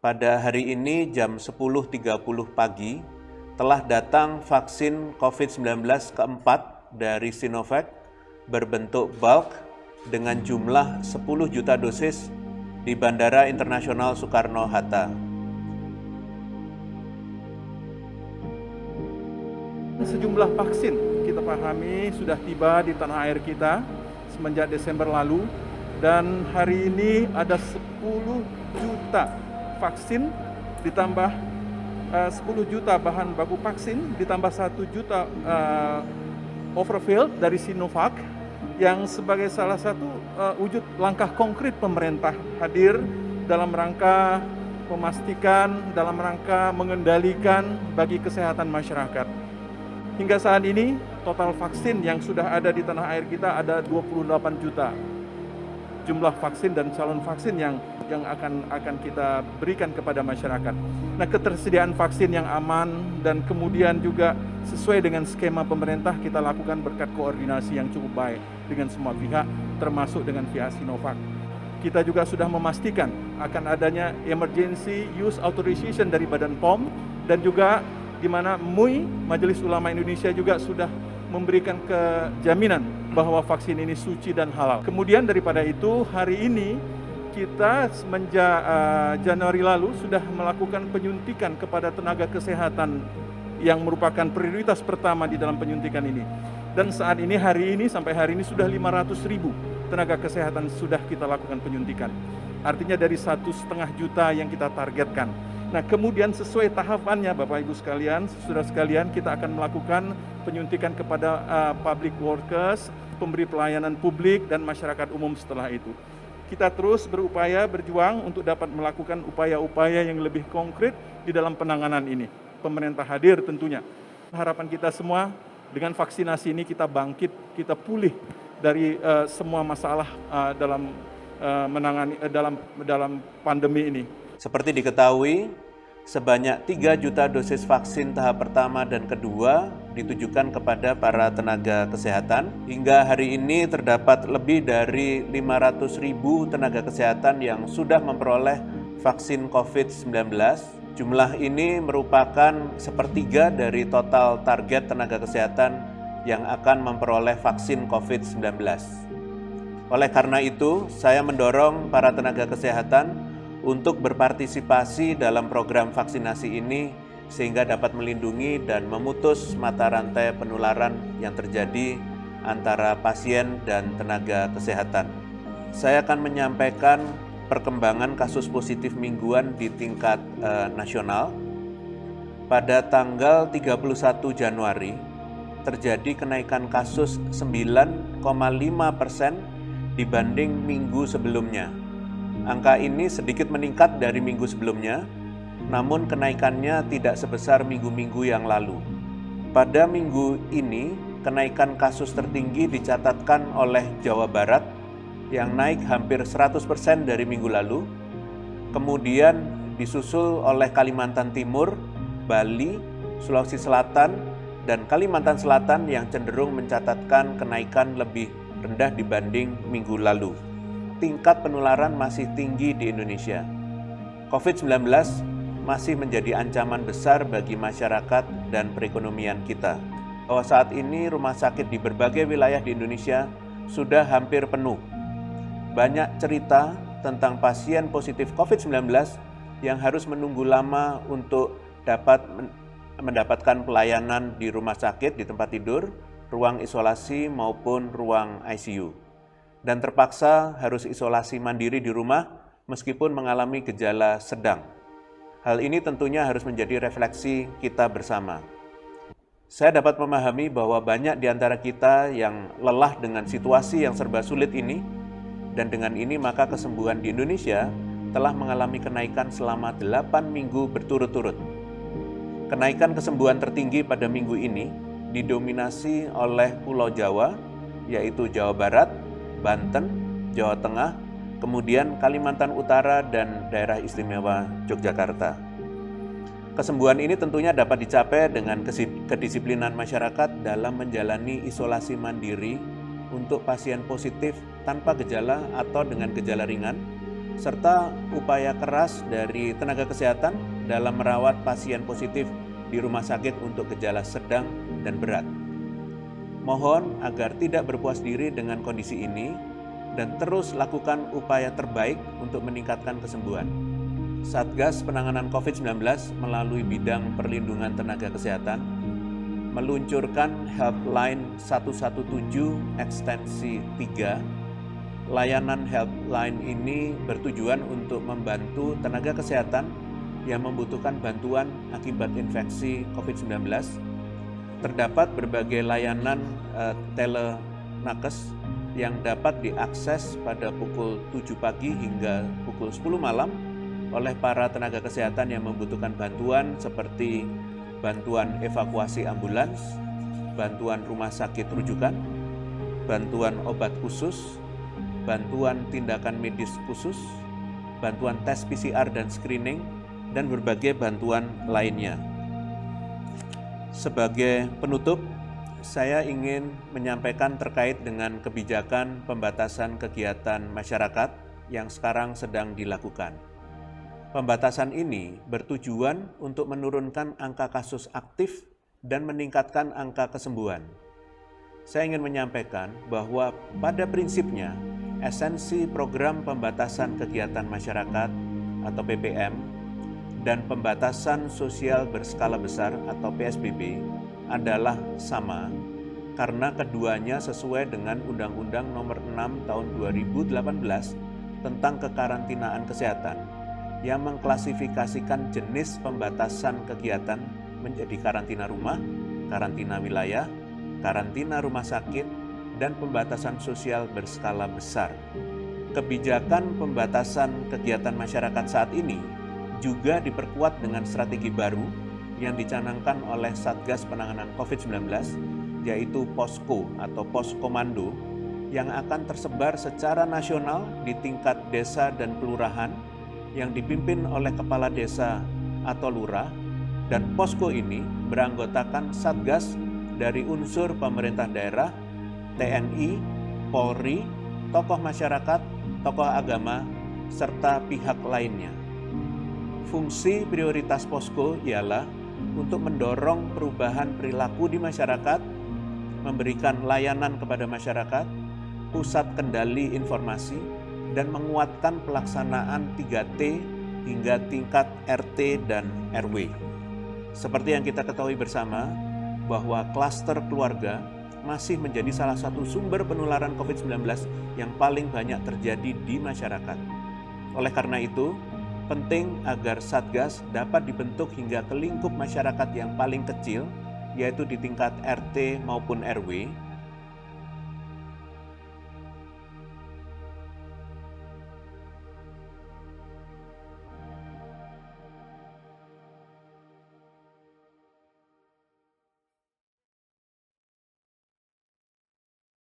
Pada hari ini jam 10.30 pagi telah datang vaksin COVID-19 keempat dari Sinovac berbentuk bulk dengan jumlah 10 juta dosis di Bandara Internasional Soekarno-Hatta. Sejumlah vaksin kita pahami sudah tiba di tanah air kita semenjak Desember lalu, dan hari ini ada 10 juta vaksin ditambah 10 juta bahan baku vaksin ditambah 1 juta overfilled dari Sinovac yang sebagai salah satu wujud langkah konkret pemerintah hadir dalam rangka memastikan, dalam rangka mengendalikan bagi kesehatan masyarakat. Hingga saat ini total vaksin yang sudah ada di tanah air kita ada 28 juta jumlah vaksin dan calon vaksin yang akan kita berikan kepada masyarakat. Nah, ketersediaan vaksin yang aman dan kemudian juga sesuai dengan skema pemerintah kita lakukan berkat koordinasi yang cukup baik dengan semua pihak, termasuk dengan pihak Sinovac. Kita juga sudah memastikan akan adanya emergency use authorization dari Badan POM, dan juga di mana MUI, Majelis Ulama Indonesia, juga sudah memberikan kejaminan bahwa vaksin ini suci dan halal. Kemudian daripada itu, hari ini kita semenjak Januari lalu sudah melakukan penyuntikan kepada tenaga kesehatan yang merupakan prioritas pertama di dalam penyuntikan ini. Dan saat ini, hari ini sampai hari ini sudah 500.000 tenaga kesehatan sudah kita lakukan penyuntikan. Artinya dari 1,5 juta yang kita targetkan. Nah, kemudian sesuai tahapannya Bapak Ibu sekalian, saudara sekalian, kita akan melakukan penyuntikan kepada public workers, pemberi pelayanan publik, dan masyarakat umum setelah itu. Kita terus berupaya berjuang untuk dapat melakukan upaya-upaya yang lebih konkret di dalam penanganan ini. Pemerintah hadir tentunya. Harapan kita semua dengan vaksinasi ini kita bangkit, kita pulih dari semua masalah dalam menangani dalam pandemi ini. Seperti diketahui, sebanyak 3 juta dosis vaksin tahap pertama dan kedua ditujukan kepada para tenaga kesehatan. Hingga hari ini terdapat lebih dari 500.000 tenaga kesehatan yang sudah memperoleh vaksin COVID-19. Jumlah ini merupakan sepertiga dari total target tenaga kesehatan yang akan memperoleh vaksin COVID-19. Oleh karena itu, saya mendorong para tenaga kesehatan untuk berpartisipasi dalam program vaksinasi ini sehingga dapat melindungi dan memutus mata rantai penularan yang terjadi antara pasien dan tenaga kesehatan. Saya akan menyampaikan perkembangan kasus positif mingguan di tingkat nasional. Pada tanggal 31 Januari terjadi kenaikan kasus 9,5% dibanding minggu sebelumnya. Angka ini sedikit meningkat dari minggu sebelumnya, namun kenaikannya tidak sebesar minggu-minggu yang lalu. Pada minggu ini, kenaikan kasus tertinggi dicatatkan oleh Jawa Barat yang naik hampir 100% dari minggu lalu, kemudian disusul oleh Kalimantan Timur, Bali, Sulawesi Selatan, dan Kalimantan Selatan yang cenderung mencatatkan kenaikan lebih rendah dibanding minggu lalu. Tingkat penularan masih tinggi di Indonesia. COVID-19 masih menjadi ancaman besar bagi masyarakat dan perekonomian kita. Bahwa saat ini rumah sakit di berbagai wilayah di Indonesia sudah hampir penuh. Banyak cerita tentang pasien positif COVID-19 yang harus menunggu lama untuk dapat mendapatkan pelayanan di rumah sakit, di tempat tidur, ruang isolasi maupun ruang ICU. Dan terpaksa harus isolasi mandiri di rumah meskipun mengalami gejala sedang. Hal ini tentunya harus menjadi refleksi kita bersama. Saya dapat memahami bahwa banyak di antara kita yang lelah dengan situasi yang serba sulit ini, dan dengan ini maka kesembuhan di Indonesia telah mengalami kenaikan selama 8 minggu berturut-turut. Kenaikan kesembuhan tertinggi pada minggu ini didominasi oleh Pulau Jawa, yaitu Jawa Barat, Banten, Jawa Tengah, kemudian Kalimantan Utara, dan Daerah Istimewa Yogyakarta. Kesembuhan ini tentunya dapat dicapai dengan kedisiplinan masyarakat dalam menjalani isolasi mandiri untuk pasien positif tanpa gejala atau dengan gejala ringan, serta upaya keras dari tenaga kesehatan dalam merawat pasien positif di rumah sakit untuk gejala sedang dan berat. Mohon agar tidak berpuas diri dengan kondisi ini dan terus lakukan upaya terbaik untuk meningkatkan kesembuhan. Satgas Penanganan COVID-19 melalui bidang perlindungan tenaga kesehatan meluncurkan Helpline 117 ekstensi 3. Layanan helpline ini bertujuan untuk membantu tenaga kesehatan yang membutuhkan bantuan akibat infeksi COVID-19. Terdapat berbagai layanan telenakes yang dapat diakses pada pukul 7 pagi hingga pukul 10 malam oleh para tenaga kesehatan yang membutuhkan bantuan seperti bantuan evakuasi ambulans, bantuan rumah sakit rujukan, bantuan obat khusus, bantuan tindakan medis khusus, bantuan tes PCR dan screening, dan berbagai bantuan lainnya. Sebagai penutup, saya ingin menyampaikan terkait dengan kebijakan pembatasan kegiatan masyarakat yang sekarang sedang dilakukan. Pembatasan ini bertujuan untuk menurunkan angka kasus aktif dan meningkatkan angka kesembuhan. Saya ingin menyampaikan bahwa pada prinsipnya, esensi program pembatasan kegiatan masyarakat atau PPM dan pembatasan sosial berskala besar atau PSBB adalah sama karena keduanya sesuai dengan Undang-Undang Nomor 6 Tahun 2018 tentang kekarantinaan kesehatan yang mengklasifikasikan jenis pembatasan kegiatan menjadi karantina rumah, karantina wilayah, karantina rumah sakit, dan pembatasan sosial berskala besar. Kebijakan pembatasan kegiatan masyarakat saat ini juga diperkuat dengan strategi baru yang dicanangkan oleh Satgas Penanganan COVID-19, yaitu Posko atau Pos Komando, yang akan tersebar secara nasional di tingkat desa dan kelurahan yang dipimpin oleh kepala desa atau lurah, dan posko ini beranggotakan Satgas dari unsur pemerintah daerah, TNI, Polri, tokoh masyarakat, tokoh agama, serta pihak lainnya. Fungsi prioritas posko ialah untuk mendorong perubahan perilaku di masyarakat, memberikan layanan kepada masyarakat, pusat kendali informasi, dan menguatkan pelaksanaan 3T hingga tingkat RT dan RW. Seperti yang kita ketahui bersama, bahwa klaster keluarga masih menjadi salah satu sumber penularan COVID-19 yang paling banyak terjadi di masyarakat. Oleh karena itu, penting agar Satgas dapat dibentuk hingga ke lingkup masyarakat yang paling kecil, yaitu di tingkat RT maupun RW,